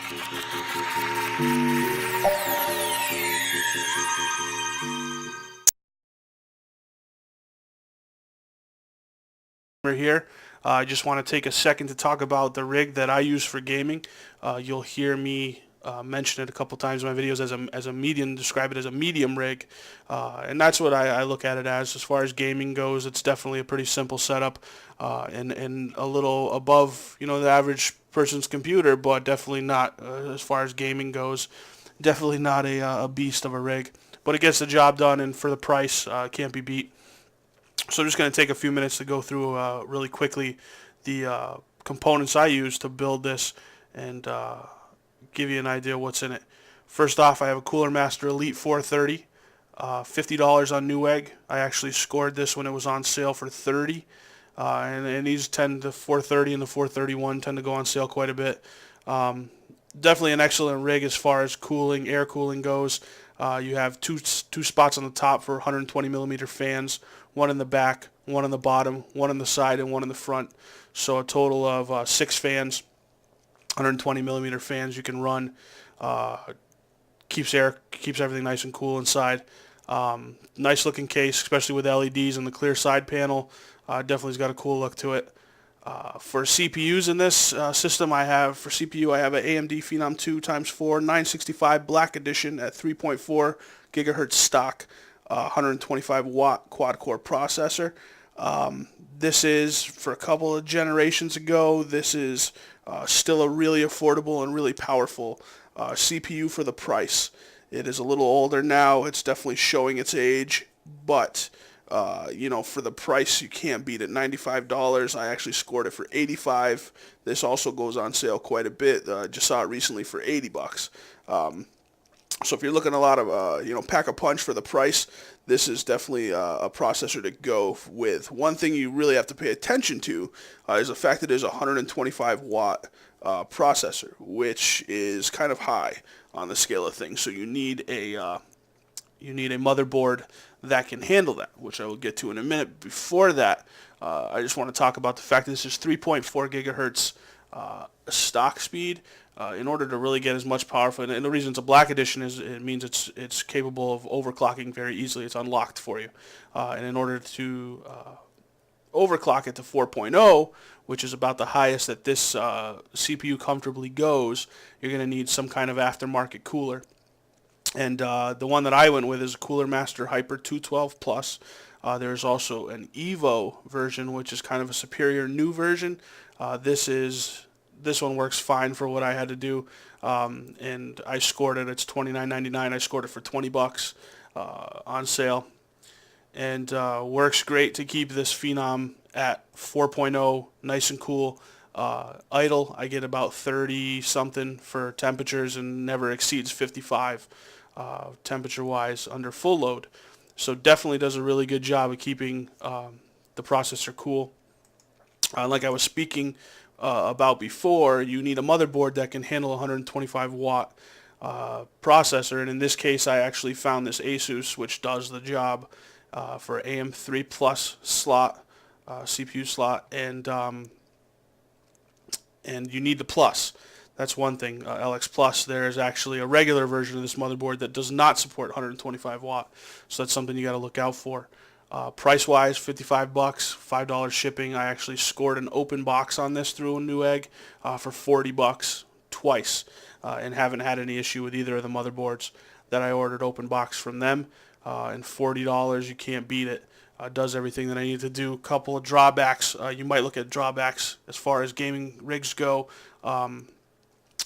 Here. I just want to take a second to talk about the rig that I use for gaming. You'll hear me mention it a couple times in my videos as a medium, describe it as a medium rig, and that's what I look at it as. As far as gaming goes, it's definitely a pretty simple setup, and a little above the average person's computer, but definitely not as far as gaming goes. Definitely not a beast of a rig, but it gets the job done, and for the price, can't be beat. So I'm just going to take a few minutes to go through really quickly the components I use to build this and give you an idea what's in it. First off, I have a Cooler Master Elite 430, $50 on Newegg. I actually scored this when it was on sale for $30, and these tend to 430 and the 431 tend to go on sale quite a bit. Definitely an excellent rig as far as cooling, air cooling goes. You have two spots on the top for 120 millimeter fans, one in the back, one on the bottom, one on the side, and one in the front. So a total of 6 fans, 120 millimeter fans you can run. Keeps everything nice and cool inside. Nice looking case, especially with LEDs and the clear side panel. Definitely's got a cool look to it. For CPUs in this system, I have an AMD Phenom 2x4 965 Black Edition at 3.4 gigahertz stock, 125 watt quad core processor. This is, for a couple of generations ago, this is still a really affordable and really powerful CPU for the price. It is a little older now. It's definitely showing its age, but for the price, you can't beat it. $95. I actually scored it for $85. This also goes on sale quite a bit. Just saw it recently for $80. So if you're looking a lot of, pack a punch for the price, this is definitely a processor to go with. One thing you really have to pay attention to is the fact that it is a 125 watt processor, which is kind of high on the scale of things. So you need a motherboard that can handle that, which I will get to in a minute. Before that, I just want to talk about the fact that this is 3.4 gigahertz stock speed. In order to really get as much power, and the reason it's a Black Edition is it means it's capable of overclocking very easily. It's unlocked for you, and in order to overclock it to 4.0, which is about the highest that this CPU comfortably goes, you're going to need some kind of aftermarket cooler. And the one that I went with is a Cooler Master Hyper 212 Plus. There's also an Evo version, which is kind of a superior new version. This one works fine for what I had to do, and I scored it. It's $29.99. I scored it for $20 on sale, and works great to keep this Phenom at 4.0, nice and cool. Idle, I get about 30 something for temperatures and never exceeds 55 temperature-wise under full load. So definitely does a really good job of keeping the processor cool. Like I was speaking about before, you need a motherboard that can handle a 125 watt processor, and in this case I actually found this ASUS, which does the job for AM3 Plus slot, CPU slot, and you need the Plus. That's one thing. LX Plus, there is actually a regular version of this motherboard that does not support 125 watt, so that's something you got to look out for. Price-wise, $55, $5 shipping. I actually scored an open box on this through a Newegg for $40 twice, and haven't had any issue with either of the motherboards that I ordered open box from them. And $40, you can't beat it. Does everything that I need to do. Couple of drawbacks. You might look at drawbacks as far as gaming rigs go.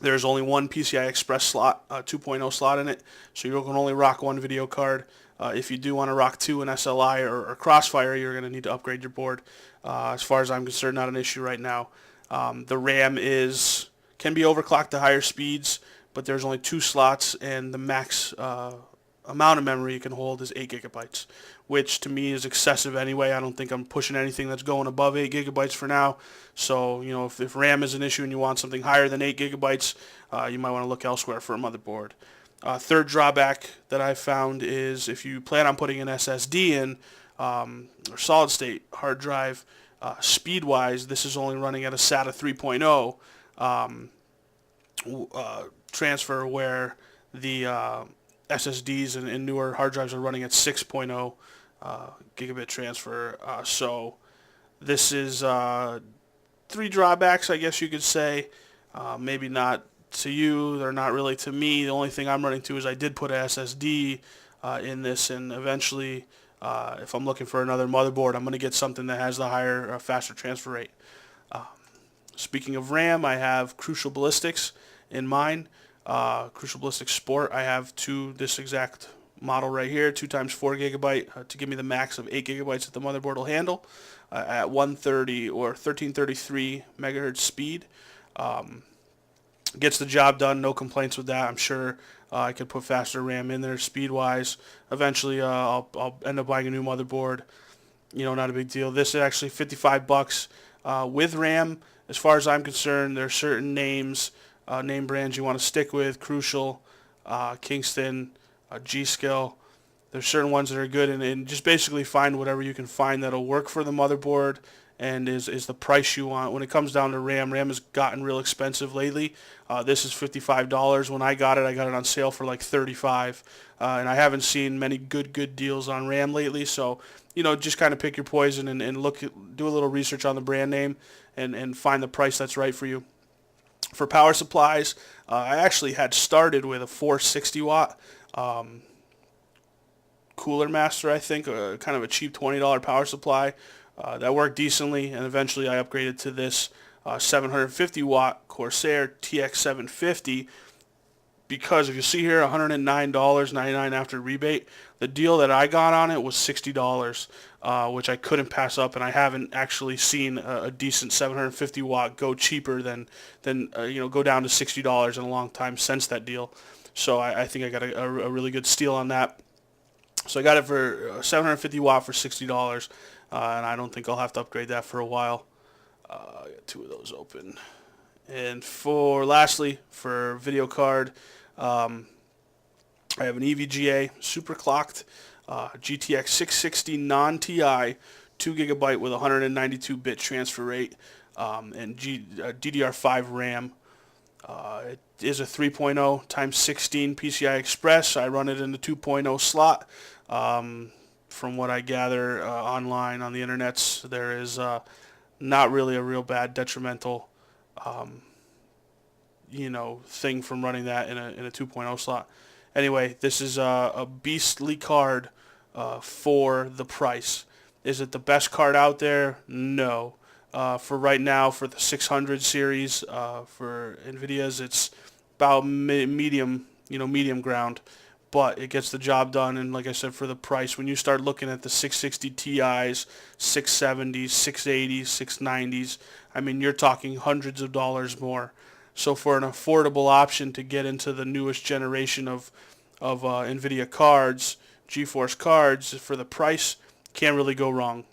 There's only one PCI Express slot, 2.0 slot in it, so you can only rock one video card. If you do want to rock two in SLI or Crossfire, you're going to need to upgrade your board. As far as I'm concerned, not an issue right now. The RAM can be overclocked to higher speeds, but there's only 2 slots, and the max amount of memory you can hold is 8 gigabytes, which to me is excessive anyway. I don't think I'm pushing anything that's going above 8 gigabytes for now. So, if RAM is an issue and you want something higher than 8 gigabytes, you might want to look elsewhere for a motherboard. Third drawback that I found is if you plan on putting an SSD in, or solid state hard drive, speed-wise, this is only running at a SATA 3.0. transfer where the SSDs and newer hard drives are running at 6.0 gigabit transfer. So this is three drawbacks, I guess you could say. Maybe not to you, they're not really to me. The only thing I'm running to is I did put a SSD in this, and eventually, if I'm looking for another motherboard, I'm going to get something that has the higher, faster transfer rate. Speaking of RAM, I have Crucial Ballistix in mine. Crucial Ballistix Sport. I have this exact model right here, 2 times 4 gigabyte to give me the max of 8 gigabytes that the motherboard will handle at 130 or 1333 megahertz speed. Gets the job done, no complaints with that. I'm sure I could put faster RAM in there speed-wise. Eventually, I'll end up buying a new motherboard. Not a big deal. This is actually $55 with RAM. As far as I'm concerned, there are certain name brands you want to stick with: Crucial, Kingston, G-Skill. There's certain ones that are good, and just basically find whatever you can find that'll work for the motherboard and is the price you want. When it comes down to RAM has gotten real expensive lately. This is $55. When I got it on sale for like $35, and I haven't seen many good deals on RAM lately. So, just kind of pick your poison and do a little research on the brand name and find the price that's right for you. For power supplies, I actually had started with a 460 watt Cooler Master, I think, kind of a cheap $20 power supply. That worked decently, and eventually I upgraded to this 750 watt Corsair TX750 because if you see here, $109.99 after rebate. The deal that I got on it was $60, which I couldn't pass up, and I haven't actually seen a decent 750 watt go cheaper than go down to $60 in a long time since that deal. So I think I got a really good steal on that. So I got it for 750 watt for $60, and I don't think I'll have to upgrade that for a while. I got 2 of those open. And lastly, for video card, I have an EVGA Superclocked GTX 660 non-TI, 2 gigabyte with 192-bit transfer rate, and DDR5 RAM. It is a 3.0 times 16 PCI Express. I run it in the 2.0 slot. From what I gather online on the internets, there is not really a real bad detrimental thing from running that in a 2.0 slot. Anyway, this is a beastly card for the price. Is it the best card out there? No. For right now, for the 600 series, for NVIDIA's, it's about medium ground, but it gets the job done. And like I said, for the price, when you start looking at the 660 Ti's, 670s, 680s, 690s, I mean, you're talking hundreds of dollars more. So for an affordable option to get into the newest generation of NVIDIA cards, GeForce cards, for the price, can't really go wrong.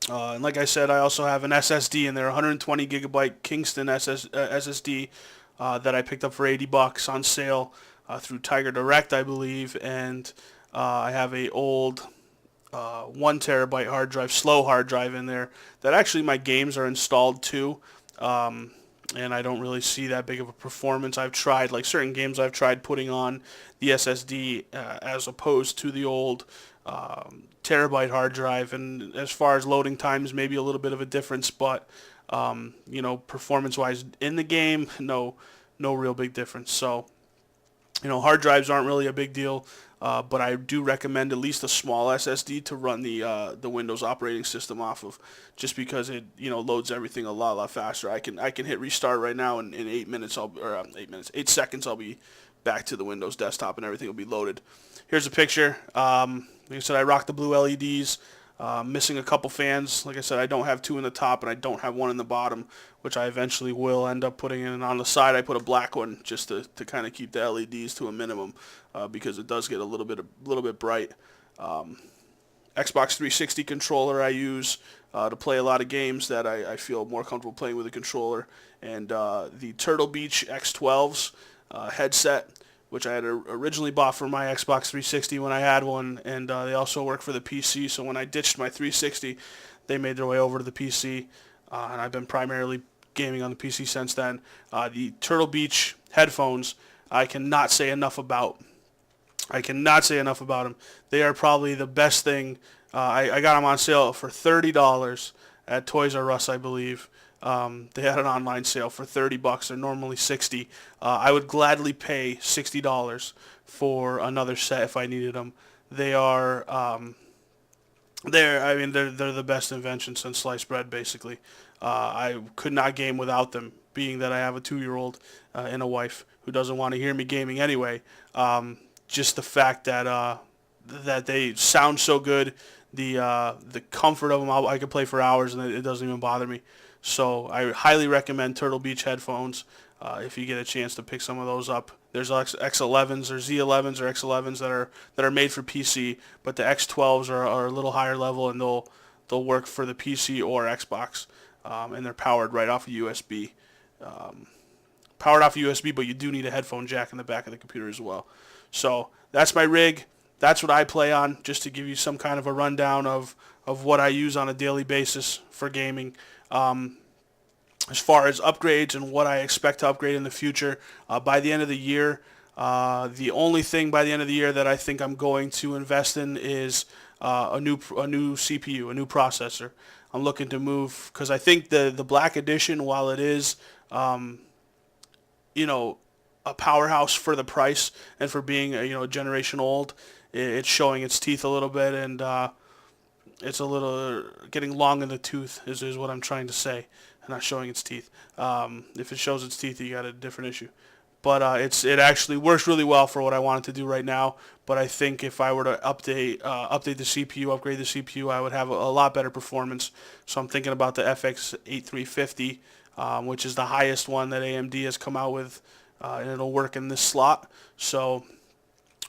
And like I said, I also have an SSD in there, 120 gigabyte Kingston SSD that I picked up for $80 on sale through Tiger Direct, I believe. And I have a old 1 terabyte hard drive, slow hard drive in there that actually my games are installed to. And I don't really see that big of a performance. I've tried, like certain games I've tried putting on the SSD as opposed to the old terabyte hard drive, and as far as loading times, maybe a little bit of a difference, but performance-wise in the game, no real big difference. So, hard drives aren't really a big deal, but I do recommend at least a small SSD to run the Windows operating system off of, just because it loads everything a lot faster. I can hit restart right now, and in 8 seconds I'll be back to the Windows desktop, and everything will be loaded. Here's a picture. Like I said, I rock the blue LEDs. Missing a couple fans. Like I said, I don't have 2 in the top, and I don't have 1 in the bottom, which I eventually will end up putting in. And on the side, I put a black one just to kind of keep the LEDs to a minimum because it does get a little bit bright. Xbox 360 controller I use to play a lot of games that I feel more comfortable playing with a controller, and the Turtle Beach X12s headset, which I had originally bought for my Xbox 360 when I had one, and they also work for the PC. So when I ditched my 360, they made their way over to the PC, and I've been primarily gaming on the PC since then. The Turtle Beach headphones, I cannot say enough about. I cannot say enough about them. They are probably the best thing. I got them on sale for $30 at Toys R Us, I believe. They had an online sale for $30. They're normally $60. I would gladly pay $60 for another set if I needed them. They are they're the best invention since sliced bread, basically. I could not game without them, being that I have a 2-year-old and a wife who doesn't want to hear me gaming anyway. Just the fact that that they sound so good, the comfort of them, I could play for hours and it doesn't even bother me. So I highly recommend Turtle Beach headphones if you get a chance to pick some of those up. There's X11s or Z11s or X11s that are made for PC, but the X12s are a little higher level and they'll work for the PC or Xbox, and they're powered right off of USB. Powered off USB, but you do need a headphone jack in the back of the computer as well. So that's my rig. That's what I play on, just to give you some kind of a rundown of what I use on a daily basis for gaming. As far as upgrades and what I expect to upgrade in the future, by the end of the year, the only thing by the end of the year that I think I'm going to invest in is a new CPU, a new processor. I'm looking to move because I think the Black Edition, while it is a powerhouse for the price and for being a generation old, it's showing its teeth a little bit, and it's a little getting long in the tooth is what I'm trying to say. Not showing its teeth. If it shows its teeth, you got a different issue. But it actually works really well for what I want it to do right now. But I think if I were to update the CPU, upgrade the CPU, I would have a lot better performance. So I'm thinking about the FX 8350, which is the highest one that AMD has come out with, and it'll work in this slot. So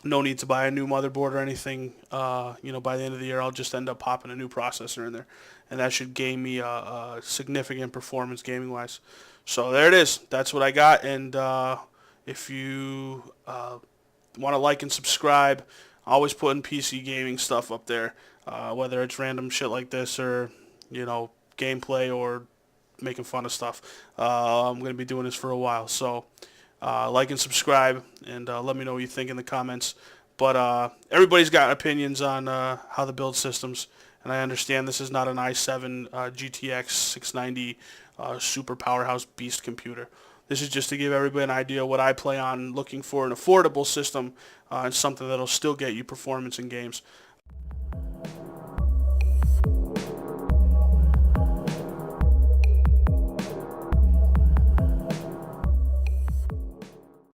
no need to buy a new motherboard or anything. By the end of the year, I'll just end up popping a new processor in there, and that should gain me a significant performance gaming-wise. So there it is. That's what I got. And if you want to like and subscribe, I always putting PC gaming stuff up there, whether it's random shit like this or gameplay or making fun of stuff. I'm going to be doing this for a while, so like and subscribe, and let me know what you think in the comments. But everybody's got opinions on how the build systems, and I understand this is not an i7 GTX 690 super powerhouse beast computer. This is just to give everybody an idea of what I play on, looking for an affordable system and something that'll still get you performance in games.